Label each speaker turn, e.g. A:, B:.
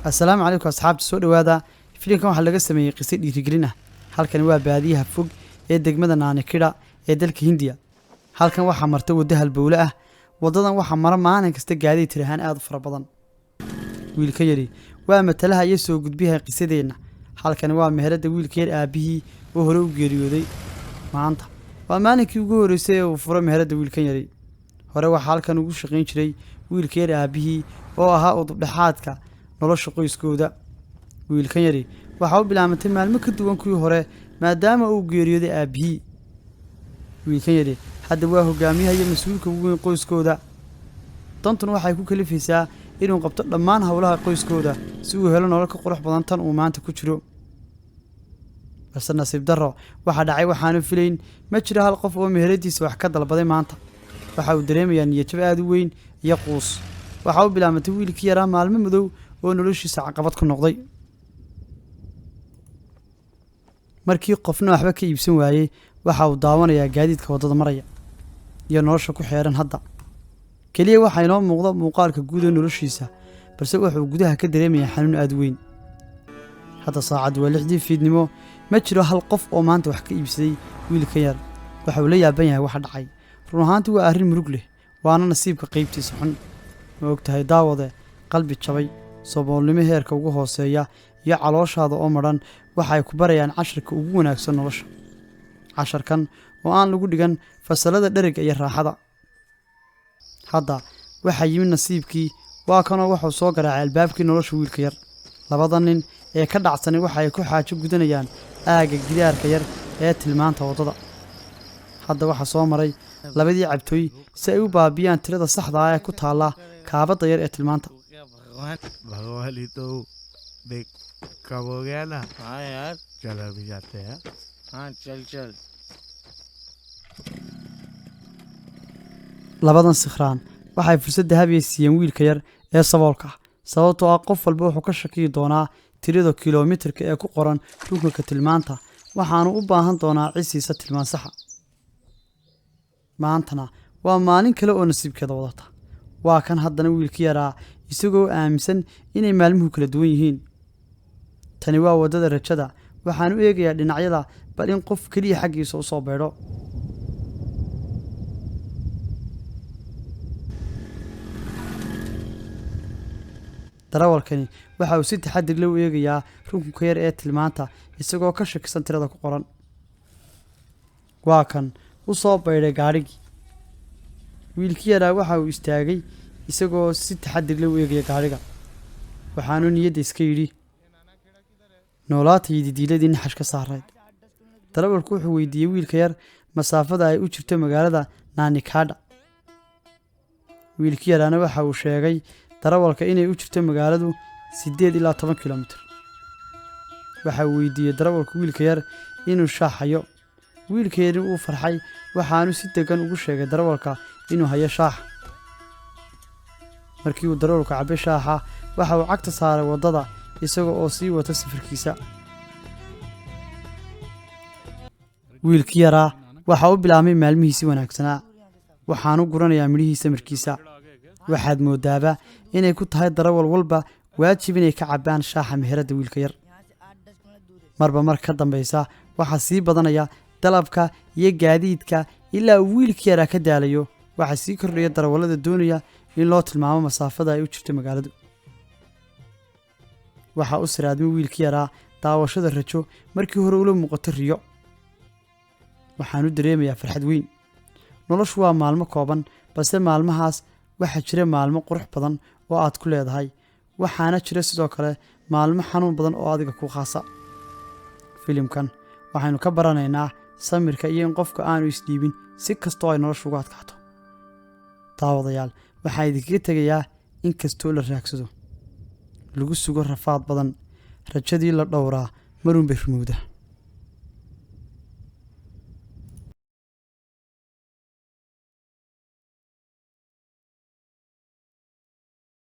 A: السلام عليكم أصحاب السود وهذا فيلمكم waxaa laga sameeyay qiso dhiirigelin ah halkan waa baadiyaha fog ee degmada Naanakida ee dalka Hindiya halkan waxa martay wada halbowle ah wadadan waxa mara maalin kasta gaadiid tirahan aad u fara badan wiilka yari waa matalaha ay soo gudbiyaha qisadeena halkan waa meherada wiilka yar aabihii oo hore u geeriyooday maanta waa maalinkii ugu horeysay oo furo meherada wiilka yari hore waxa halkan ugu shaqeyn jiray wiilka yar aabihii oo ahaa udub dhaxaadka nolosha qoyskooda wiilkan yari waxa uu bilaabantay maalmo ka duwan kuwii hore maadaama uu geeriyooday aabihii wiilkan yari hadda waa hogaamiyaha iyo mas'uulka ugu weyn qoyskooda dantuna waxay ku kalifaysaa inuu qabto dhammaan hawlaha qoyskooda si uu helo nolol ka qurux badan tan uu maanta ku jiro balse nasiib darro waxa dhacay waxaanu filayn ma jiro hal qof oo meheradiisa wax ka dalbaday maanta waxa uu dareemayaa niyad jab aad u weyn iyo quus waxa uu bilaabantay wiilkii yaraa maalmo madow oo noloshiisa caqabad ku noqday markii qofna waxba ka iibsan waayay waxa uu daawanayaa gaadiidka wadada maraya iyo nolosha ku xeeran hadda kaliya waxa inoo muuqda muuqaalka guud ee noloshiisa balse wuxuu gudaha ka dareemayaa xanuun aad u weyn hadda saacadu waa 6 fiidnimo ma jiro hal qof oo maanta wax ka iibsaday wiilka yar waxa uu la yaaban yahay waxa dhacay run ahaantii waa arrin murug leh waana nasiibka qaybtiisa xun ma ogtahay daawade qalbi jabay soboolnimo heerka ugu hooseeya iyo calooshaada oo maran waxa ay ku barayaan casharka ugu wanaagsan nolosha casharkan oo aan lagu dhigan fasalada dherega iyo raaxada hadda waxa yimid nasiibkii waa kanoo wuxuu soo garaacay albaabkii nolosha wiilka yar labada nin ee ka dhacsanay waxa ay ku xaajo gudanayaan aaga gidaarka yar ee tilmaanta wadada hadda waxa soo maray labadii cabtooy si ay u baabiyaan tirada saxda ah ee ku taala kaabada yar ee tilmaanta
B: भगवान तो देख कब हो गया ना। हाँ यार चल अभी जाते हैं। हाँ चल चल
A: labadan sikhraan waxay fursad dahabi siiyeen wiilka yar ee saboolka sababtoo ah qof walba wuxuu ka shaqeey doonaa tirada kiiloomitirka ee ku qoran rukunka tilmaanta waxaanu u baahan doonaa cisiisa tilmaan saxa maantana waa maalin kale oo nasiibkeeda wadata waa kan haddana wiilkii yaraa isagoo aaminsan inay maalmuhu kala duwan yihiin tani waa wadada rajada waxaan u eegayaa dhinacyada bal in qof kaliya xaggiisa u soo beedho darawalkani waxa uu si taxadir leh u eegayaa rukunka yar ee tilmaanta isagoo ka shakisan tirada ku qoran waa kan u soo beedhay gaadhigii wiilkii yaraa waxa uu istaagay isagoo si taxadir leh u eegaya gaadhiga waxaanu niyadda iska yidhi noolaatay didiiladii naxash ka saarayd darawalku wuxuu weydiiyey wiilka yar masaafada ay u jirto magaalada Naanakida wiilkii yaraana waxa uu sheegay darawalka inay u jirto magaaladu 8 ilaa 10 kiiloomitir waxa uu weydiiyey darawalku wiilka yar inuu shaaxayo wiilka yar uu farxay waxaanu si degan ugu sheegay darawalka inuu hayo shaax markii uu darawalku cabay shaaxa waxa uu cagta saaray wadada isagoo oo sii wata safarkiisa wiilkii yaraa waxa uu bilaabay maalmihiisa wanaagsanaa waxaanu guranayaa midhihiisa markiisa waxaad moodaaba inay ku tahay darawal walba waajib inay ka cabaan shaaxa meherada wiilka yar marba mar ka dambaysa waxa sii badanaya dalabka iyo gaadiidka ilaa wiilkii yaraa ka daalayo waxa sii kordhaya darawalada doonaya in loo tilmaamo masaafada ay u jirto magaaladu waxa uu siraadmay wiilkii yaraa daawashada rajo markii hore ula muuqato riyo waxaanu dareemayaa farxad weyn noloshu waa maalmo kooban balse maalmahaas waxa jira maalmo qurux badan oo aad ku leedahay waxaana jira sidoo kale maalmo xanuun badan oo adiga ku khaasa filimkan waxaynu ka baranaynaa samirka iyo in qofka aanu isdhiibin si kastoo ay noloshu uga adkaato daawadayaal waxaa idinkaga tegayaa in kastoo la raagsado lagu sugo rafaad badan rajadii la dhowraa marun bay rumowda